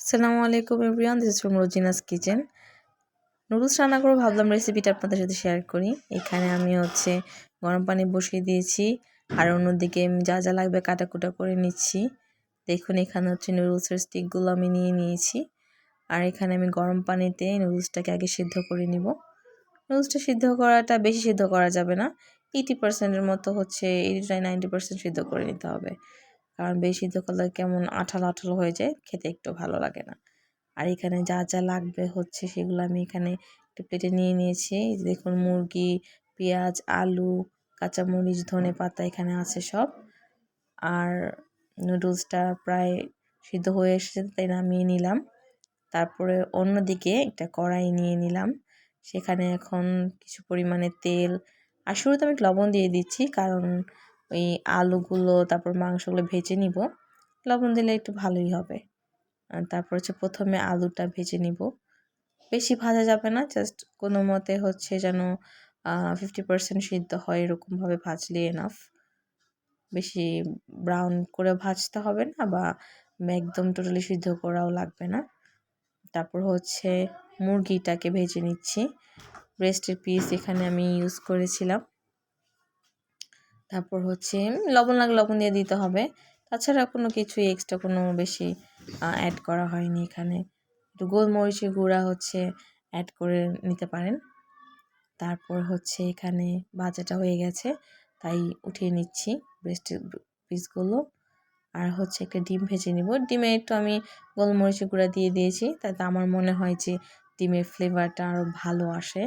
আসসালামু আলাইকুম everyone, this is from Rozina's kitchen. Noodles রান্না করে ভাবলাম রেসিপিটা আপনাদের সাথে শেয়ার করি। এখানে আমি গরম পানি বসিয়ে দিয়েছি, আর অন্যদিকে আমি যা যা লাগবে কাটাকুটা করে নিচ্ছি। দেখুন এখানে নুডলসের স্টিকগুলো আমি নিয়ে নিয়েছি, আর এখানে আমি গরম পানিতে নুডলসটাকে আগে সিদ্ধ করে নিব। নুডলসটা সিদ্ধ করাটা বেশি সিদ্ধ করা যাবে না, 80%-এর মতো 80-90% সিদ্ধ করে নিতে হবে, কারণ বেশি সিদ্ধ করলে কেমন আঠালো আঠালো হয়ে যায়, খেতে একটু ভালো লাগে না। আর এখানে যা যা লাগবে সেগুলো আমি এখানে একটু প্লেটে নিয়ে নিয়েছি। দেখুন মুরগি, পেঁয়াজ, আলু, কাঁচামরিচ, ধনেপাতা এখানে আছে সব। আর নুডলসটা প্রায় সিদ্ধ হয়ে এসেছে, তাই নামিয়ে নিলাম। তারপরে অন্যদিকে একটা কড়াই নিয়ে নিলাম, সেখানে এখন কিছু পরিমাণে তেল, আর শুরুতে আমি লবণ দিয়ে দিচ্ছি, কারণ ওই আলুগুলো তারপর মাংসগুলো ভেজে নিব। লবণ দিলে একটু ভালোই হবে। তারপর প্রথমে আলুটা ভেজে নিব। বেশি ভাজা যাবে না, জাস্ট কোনো মতে যেন 50% সিদ্ধ হয়, এরকমভাবে ভাজলে এনাফ। বেশি ব্রাউন করে ভাজতে হবে না, বা একদম টোটালি সিদ্ধ করাও লাগবে না। তারপর মুরগিটাকে ভেজে নিচ্ছি। ব্রেস্টের পিস এখানে আমি ইউজ করেছিলাম। তারপর লবণ লাগলে লবণ দিয়ে দিতে হবে, তাছাড়া কোনো কিছু এক্সট্রা কোনো বেশি অ্যাড করা হয়নি। এখানে একটু গোলমরিচের গুঁড়া অ্যাড করে নিতে পারেন। তারপর এখানে ভাজাটা হয়ে গেছে, তাই উঠিয়ে নিচ্ছি ব্রেস্টের পিসগুলো। আর একটা ডিম ভেজে নিব। ডিমে একটু আমি গোলমরিচের গুঁড়া দিয়ে দিয়েছি, তাতে আমার মনে হয় যে ডিমের ফ্লেভারটা আরও ভালো আসে।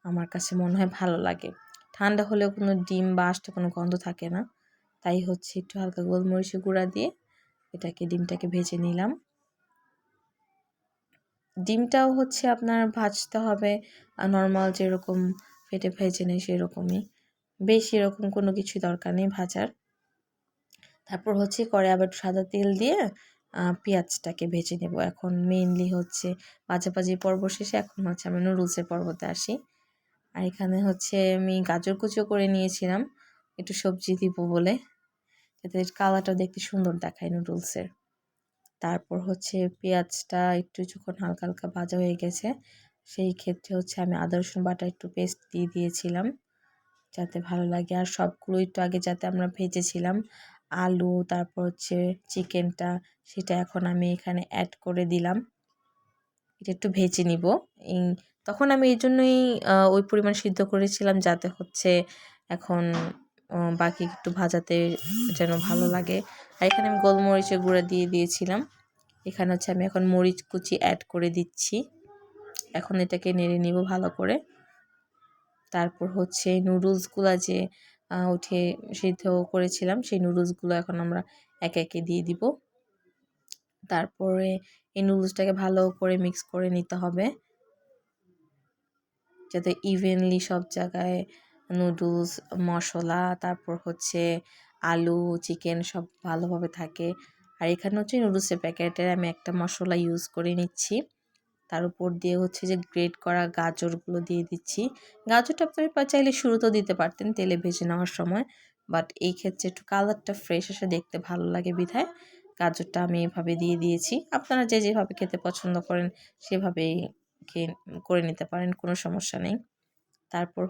আমার কাছে মনে হয় ভালো লাগে। ঠান্ডা হলেও কোনো ডিম বা আস্তে কোনো গন্ধ থাকে না, তাই একটু হালকা গোলমরিচের গুঁড়া দিয়ে ডিমটাকে ভেজে নিলাম। ডিমটাও আপনার ভাজতে হবে নর্মাল যেরকম ফেটে ভেজে নেই সেরকমই, বেশি এরকম কোনো কিছু দরকার নেই ভাজার। তারপর কড়াই আবার সাদা তেল দিয়ে পেঁয়াজটাকে ভেজে নেব। এখন মেইনলি ভাজাভাজি পর্ব শেষে এখন আমি নুডলসের পর্বতে আসি। আর এখানে আমি গাজর কুচো করে নিয়েছিলাম, একটু সবজি দিব বলে, যাতে কালারটাও দেখতে সুন্দর দেখায় নুডলসের। তারপর পেঁয়াজটা একটু যখন হালকা হালকা ভাজা হয়ে গেছে, সেই ক্ষেত্রে আমি আদা রসুন বাটা একটু পেস্ট দিয়ে দিয়েছিলাম, যাতে ভালো লাগে। আর সবগুলো একটু আগে যাতে আমরা ভেজেছিলাম আলু, তারপর চিকেনটা, সেটা এখন আমি এখানে অ্যাড করে দিলাম। এটা একটু ভেজে নিব। তখন আমি এই জন্যই ওই পরিমাণ সিদ্ধ করেছিলাম, যাতে এখন বাকি একটু ভাজাতে যেন ভালো লাগে। আর এখানে আমি গোলমরিচের গুঁড়া দিয়ে দিয়েছিলাম। এখানে আমি এখন মরিচ কুচি অ্যাড করে দিচ্ছি। এখন এটাকে নেড়ে নিব ভালো করে। তারপর নুডলসগুলো যে উঠে সিদ্ধ করেছিলাম, সেই নুডলসগুলো এখন আমরা একে একে দিয়ে দিব। তারপরে এই নুডলসটাকে ভালো করে মিক্স করে নিতে হবে, যাতে ইভেনলি সব জায়গায় নুডলস, মশলা, তারপর আলু, চিকেন সব ভালোভাবে থাকে। আর এখানে নুডলসের প্যাকেটের আমি একটা মশলা ইউজ করে নিচ্ছি। তার উপর দিয়ে যে গ্রেট করা গাজরগুলো দিয়ে দিচ্ছি। গাজরটা আপনারা চাইলে শুরুতেও দিতে পারতেন তেলে ভেজে নেওয়ার সময়, বাট এই ক্ষেত্রে একটু কালারটা ফ্রেশ এসে দেখতে ভালো লাগে বিধায় গাজরটা আমি এভাবে দিয়ে দিয়েছি। আপনারা যে যেভাবে খেতে পছন্দ করেন সেভাবেই করে নিতে পারেন, কোনো সমস্যা নেই। তারপর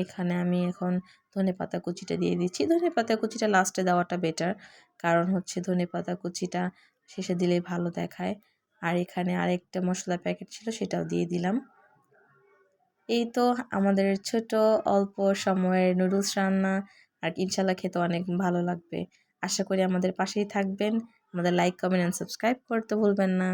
এখানে আমি এখন ধনেপাতা কুচিটা দিয়ে দিচ্ছি। ধনেপাতা কুচিটা লাস্টে দেওয়াটা বেটার, কারণ ধনেপাতা কুচিটা শেষে দিলে ভালো দেখায়। আর এখানে আরেকটা মশলা প্যাকেট ছিল, সেটাও দিয়ে দিলাম। এই তো আমাদের ছোট অল্প সময়ের নুডলস রান্না, আর ইনশাল্লাহ খেতে অনেক ভালো লাগবে। আশা করি আমাদের পাশেই থাকবেন। আমাদের লাইক, কমেন্ট অ্যান্ড সাবস্ক্রাইব করতে ভুলবেন না।